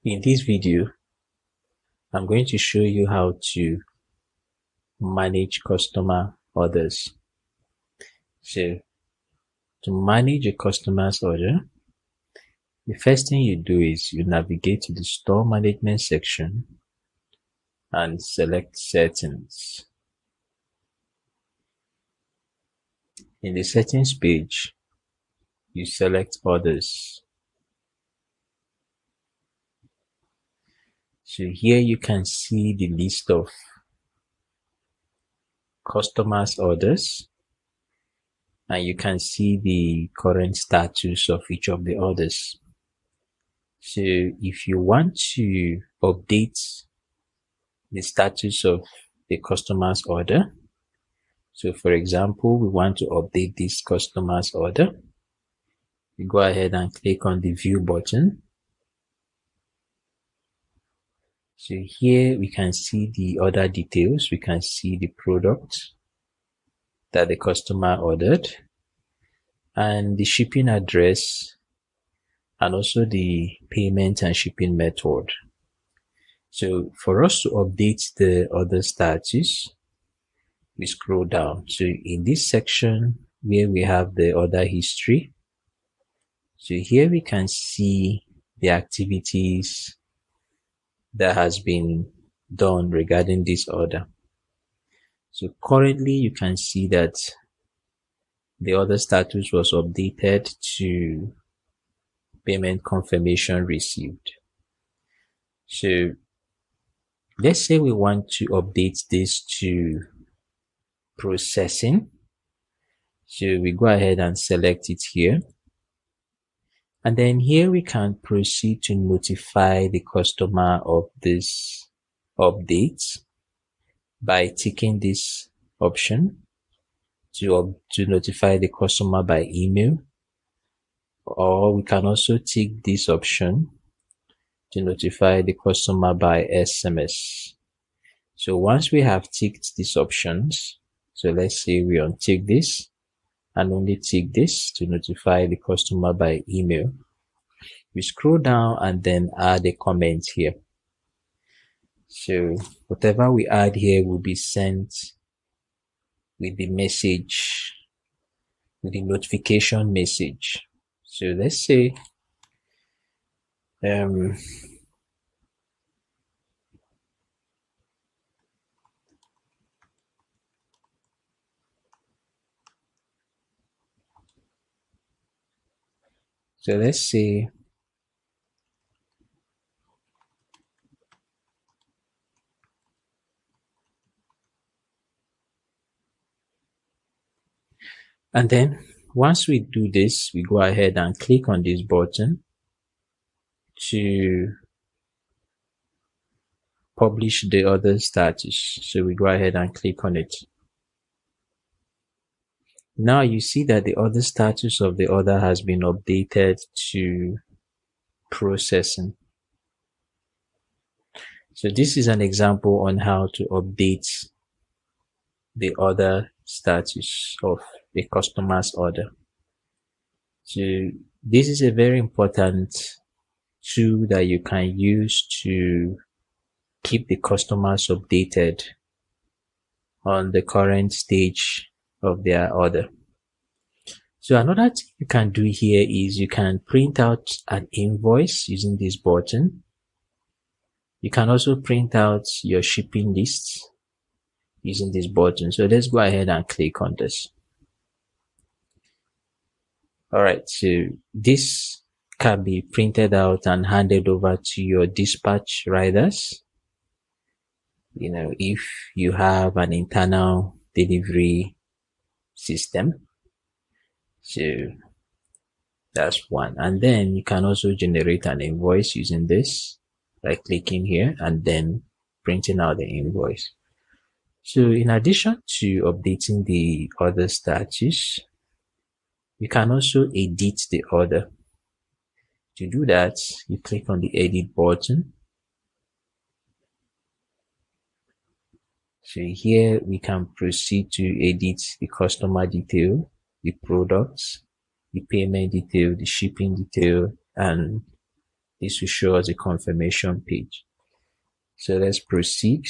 In this video, I'm going to show you how to manage customer orders. So, to manage a customer's order, the first thing you do is you navigate to the store management section and select settings. In the settings page, you select orders. So here you can see the list of customers' orders, and you can see the current status of each of the orders. So if you want to update the status of the customer's order, so for example, we want to update this customer's order, you go ahead and click on the view button. So here we can see the order details. We can see the product that the customer ordered and the shipping address and also the payment and shipping method. So for us to update the order status, we scroll down. So in this section where we have the order history, so here we can see the activities that has been done regarding this order. So currently you can see that the order status was updated to payment confirmation received. So let's say we want to update this to processing. So we go ahead and select it here. And then here we can proceed to notify the customer of this update by ticking this option to notify the customer by email, or we can also tick this option to notify the customer by SMS. So once we have ticked these options, so let's say we untick this and only tick this to notify the customer by email, we scroll down and then add a comment here. So whatever we add here will be sent with the message, with the notification message. So let's say and then once we do this, we go ahead and click on this button to publish the order status. So we go ahead and click on it. Now you see that the order status of the order has been updated to processing. So this is an example on how to update the order status of the customer's order. So this is a very important tool that you can use to keep the customers updated on the current stage of their order. So another thing you can do here is you can print out an invoice using this button. You can also print out your shipping lists using this button. So let's go ahead and click on this. All right, so this can be printed out and handed over to your dispatch riders. You know, if you have an internal delivery system. So that's one. And then you can also generate an invoice using this by clicking here and then printing out the invoice. So in addition to updating the order status, you can also edit the order. To do that, you click on the edit button. So here we can proceed to edit the customer detail, the products, the payment detail, the shipping detail, and This will show us a confirmation page. So let's proceed.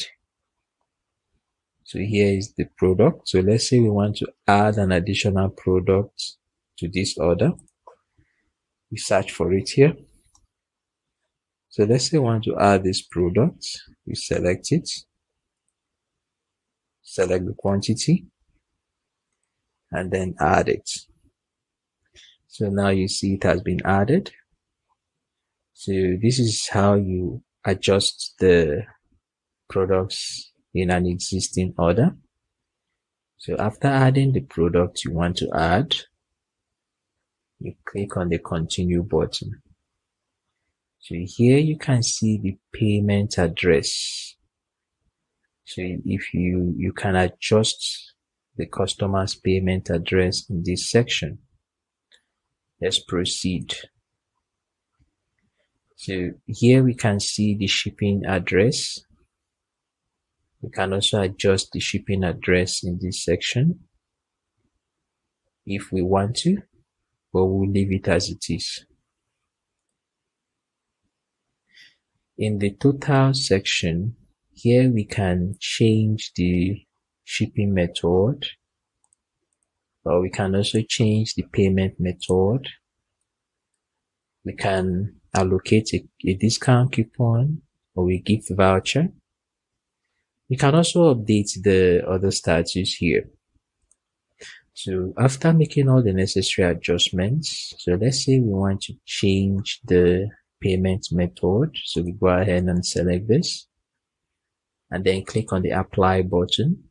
So here is the product. So let's say we want to add an additional product to this order. We search for it here. So let's say we want to add this product. We select it. Select the quantity and then add it. So now you see it has been added. So this is how you adjust the products in an existing order. So after adding the product you want to add, you click on the continue button. So here you can see the payment address. So if you can adjust the customer's payment address in this section. Let's proceed. So here we can see the shipping address. We can also adjust the shipping address in this section if we want to, but we'll leave it as it is. In the total section, here we can change the shipping method, or we can also change the payment method. We can allocate a discount coupon or a gift voucher. We can also update the other status here. So after making all the necessary adjustments, so let's say we want to change the payment method. So we go ahead and select this and then click on the apply button.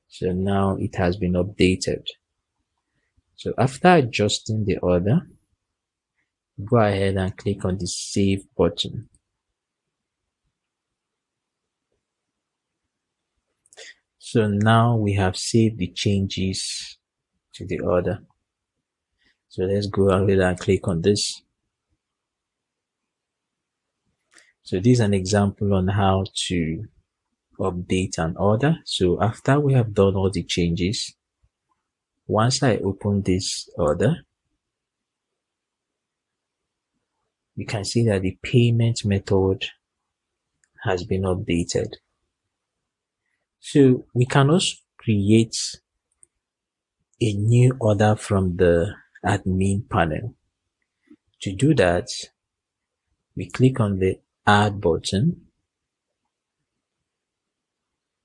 So now it has been updated. So after adjusting the order, go ahead and click on the save button. So now we have saved the changes to the order. So let's go ahead and click on this. So this is an example on how to update an order. So after we have done all the changes, once I open this order, you can see that the payment method has been updated. So we can also create a new order from the admin panel. To do that, we click on the add button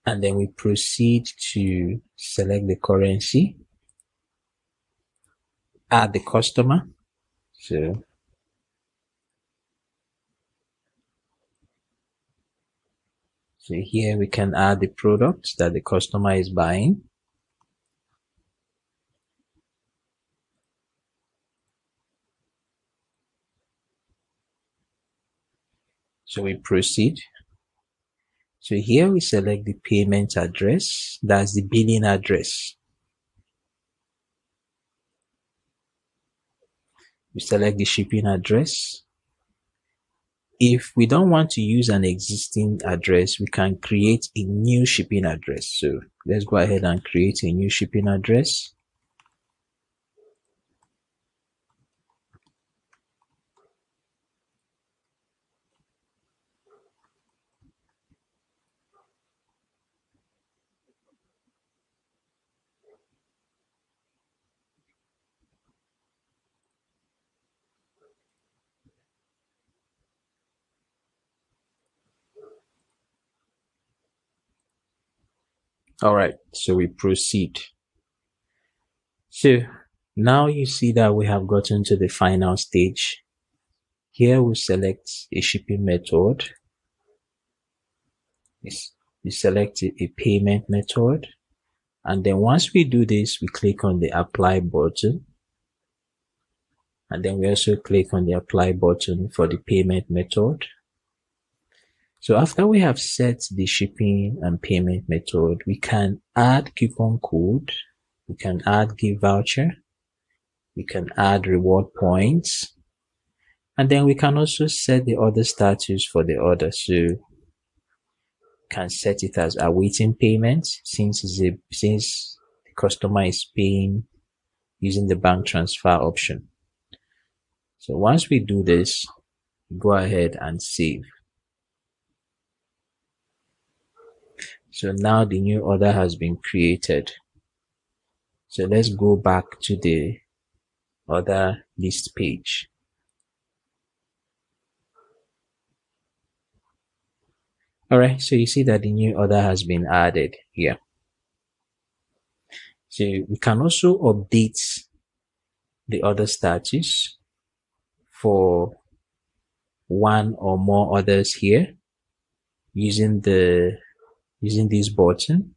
and then we proceed to select the currency, add the customer. So here we can add the product that the customer is buying. So we proceed. So here we select the payment address, that's the billing address. We select the shipping address. If we don't want to use an existing address, we can create a new shipping address. So let's go ahead and create a new shipping address. All right, so we proceed. So now you see that we have gotten to the final stage. Here we select a shipping method. We select a payment method. And then once we do this, we click on the apply button. And then we also click on the apply button for the payment method. So after we have set the shipping and payment method, we can add coupon code, we can add gift voucher, we can add reward points, and then we can also set the order status for the order. So you can set it as awaiting payment since the customer is paying using the bank transfer option. So once we do this, go ahead and save. So now the new order has been created. So let's go back to the order list page. Alright, so you see that the new order has been added here. So we can also update the order status for one or more orders here using this button.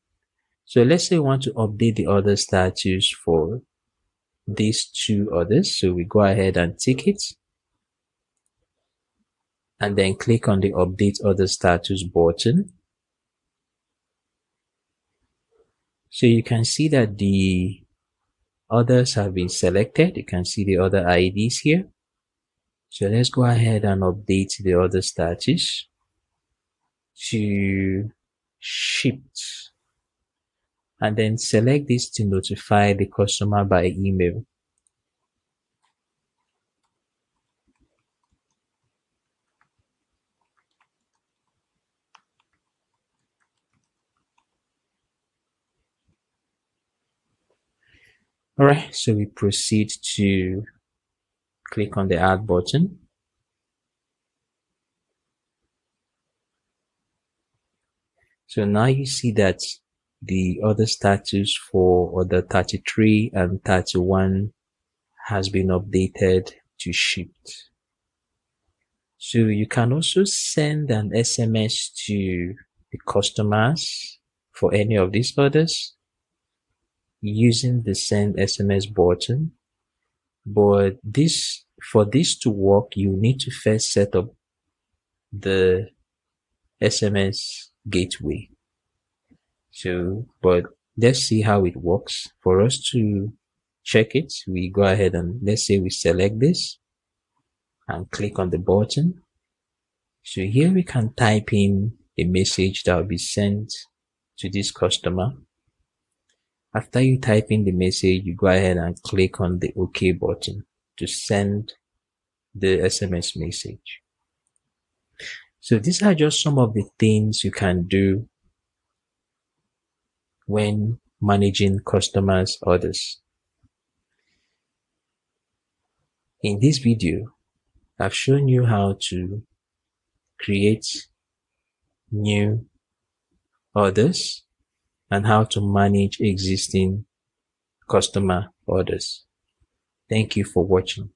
So let's say we want to update the order status for these two orders. So we go ahead and tick it and then click on the update order status button. So you can see that the orders have been selected. You can see the order IDs here. So let's go ahead and update the order status to shipped, and then select this to notify the customer by email. Alright, so we proceed to click on the add button. So now you see that the order status for order 33 and 31 has been updated to shipped. So you can also send an SMS to the customers for any of these orders using the send SMS button. But for this to work, you need to first set up the SMS gateway. So, but let's see how it works. For us to check it, we go ahead and let's say we select this and click on the button. So here we can type in a message that will be sent to this customer. After you type in the message, you go ahead and click on the OK button to send the SMS message. So these are just some of the things you can do when managing customers' orders. In this video, I've shown you how to create new orders and how to manage existing customer orders. Thank you for watching.